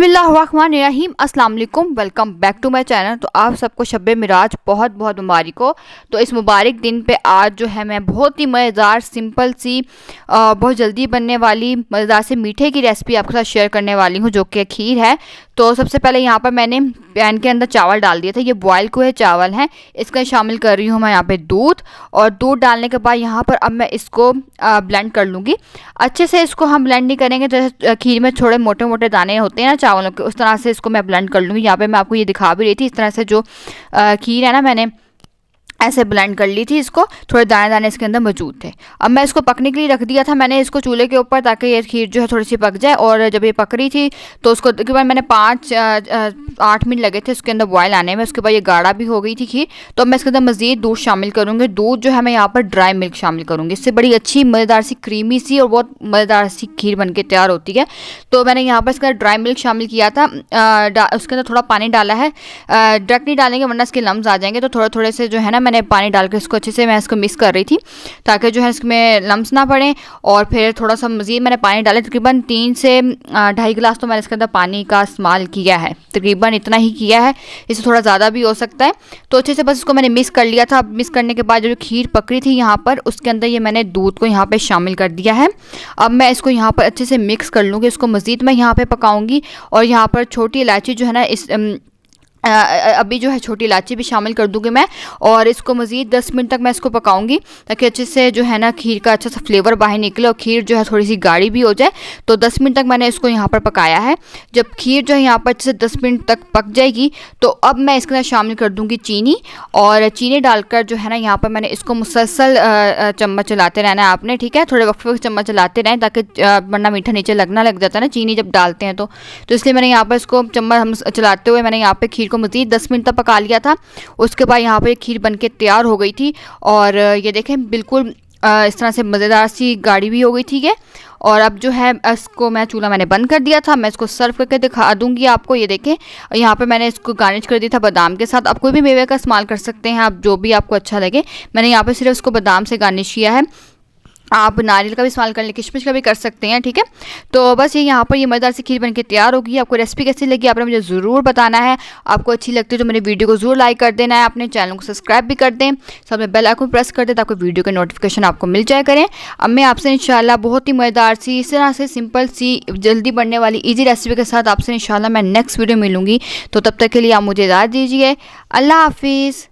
बिस्मिल्लाहिर्रहमानिर्रहीम अस्सलाम वालेकुम। Welcome back to my channel. तो आप सबको शब मिराज बहुत बहुत मुबारक हो। तो इस मुबारक दिन पे आज जो है मैं बहुत ही मज़ेदार सिंपल सी बहुत जल्दी बनने वाली मज़ेदार से मीठे की रेसिपी आपके साथ शेयर करने वाली हूँ, जो कि खीर है। तो सबसे पहले यहाँ पर मैंने पैन के अंदर चावल डाल दिए थे। ये बॉयल हुए चावल हैं। इसका शामिल कर रही हूँ मैं यहाँ पे दूध, और दूध डालने के बाद यहाँ पर अब मैं इसको ब्लेंड कर लूँगी अच्छे से। इसको हम ब्लेंड नहीं करेंगे, जैसे खीर में थोड़े मोटे मोटे दाने होते हैं ना चावलों के, उस तरह से इसको मैं ब्लेंड कर लूँगी। यहाँ पे मैं आपको ये दिखा भी रही थी, इस तरह से जो खीर है ना, मैंने ऐसे ब्लेंड कर ली थी इसको। थोड़े दाने दाने इसके अंदर मौजूद थे। अब मैं इसको पकने के लिए रख दिया था मैंने इसको चूल्हे के ऊपर, ताकि ये खीर जो है थोड़ी सी पक जाए। और जब ये पक रही थी तो उसको तकरीबन मैंने 5-8 मिनट लगे थे उसके अंदर बॉयल आने में। उसके बाद ये गाढ़ा भी हो गई थी खीर। तो मैं इसके अंदर मज़ीद दूध शामिल करूँगी। दूध जो है मैं यहाँ पर ड्राई मिल्क शामिल करूँगी। इससे बड़ी अच्छी मज़ेदार सी क्रीमी सी और बहुत मज़ेदार सी खीर बन के तैयार होती है। तो मैंने यहाँ पर इसका ड्राई मिल्क शामिल किया था। उसके अंदर थोड़ा पानी डाला है, डायरेक्ट नहीं डालेंगे वरना इसके लम्स आ जाएंगे। तो थोड़े थोड़े से जो है ना, मैंने पानी डाल के अच्छे से मैं इसको मिक्स कर रही थी, ताकि जो है इसमें लम्स ना पड़े। और फिर थोड़ा सा मज़ीद मैंने पानी डाला, तकरीबन 3 से 2.5 गिलास तो मैंने इसके अंदर पानी का इस्तेमाल किया है। तकरीबन इतना ही किया है, इससे थोड़ा ज़्यादा भी हो सकता है। तो अच्छे से बस इसको मैंने मिक्स कर लिया था। मिक्स करने के बाद जो खीर पक रही थी यहाँ पर, उसके अंदर ये मैंने दूध को यहाँ पर शामिल कर दिया है। अब मैं इसको यहाँ पर अच्छे से मिक्स कर लूँगी। इसको मज़ीद मैं यहाँ पर पकाऊँगी। और यहाँ पर छोटी इलायची जो है ना, इस अभी जो है छोटी इलायची भी शामिल कर दूंगी मैं। और इसको मज़ीद 10 मिनट तक मैं इसको पकाऊंगी, ताकि अच्छे से जो है ना खीर का अच्छा सा फ्लेवर बाहर निकले और खीर जो है थोड़ी सी गाढ़ी भी हो जाए। तो 10 मिनट तक मैंने इसको यहाँ पर पकाया है। जब खीर जो है यहाँ पर अच्छे से 10 मिनट तक पक जाएगी, तो अब मैं इसके अंदर शामिल कर दूँगी चीनी। और चीनी डालकर जो है ना, यहाँ पर मैंने इसको मुसलसल चम्मच चलाते रहना है आपने, ठीक है। थोड़े वक्त वक्त चम्मच चलाते रहें, ताकि वरना मीठा नीचे लगना लग जाता है ना चीनी जब डालते हैं। तो इसलिए मैंने यहाँ पर इसको चम्मच हम चलाते हुए मैंने यहाँ पर खीर को मज़ीद 10 मिनट तक पका लिया था। उसके बाद यहाँ पर खीर बनके तैयार हो गई थी। और ये देखें बिल्कुल इस तरह से मज़ेदार सी गाढ़ी भी हो गई थी ये। और अब जो है इसको मैं चूल्हा मैंने बंद कर दिया था। मैं इसको सर्व करके दिखा दूंगी आपको। ये देखें यहाँ पे मैंने इसको गार्निश कर दिया था बादाम के साथ। आप कोई भी मेवे का इस्तेमाल कर सकते हैं, आप जो भी आपको अच्छा लगे। मैंने यहाँ पे सिर्फ इसको बादाम से गार्निश किया है। आप नारियल का भी इस्तेमाल कर लें, किशमिश का भी कर सकते हैं, ठीक है। तो बस ये यहाँ पर ये मज़ेदार सी खीर बनके तैयार होगी। आपको रेसिपी कैसी लगी आपने मुझे ज़रूर बताना है। आपको अच्छी लगती है तो मेरे वीडियो को ज़रूर लाइक कर देना है, अपने चैनल को सब्सक्राइब भी कर दें, साथ में बेल आइकन प्रेस कर दें, ताकि वीडियो के नोटिफिकेशन आपको मिल जाया करें। अब मैं आपसे इंशाल्लाह बहुत ही मज़ेदार सी इस तरह से सिंपल सी जल्दी बनने वाली ईजी रेसिपी के साथ आपसे इंशाल्लाह मैं नेक्स्ट वीडियो मिलूँगी। तो तब तक के लिए आप मुझे इजाज़त दीजिए। अल्लाह हाफिज़।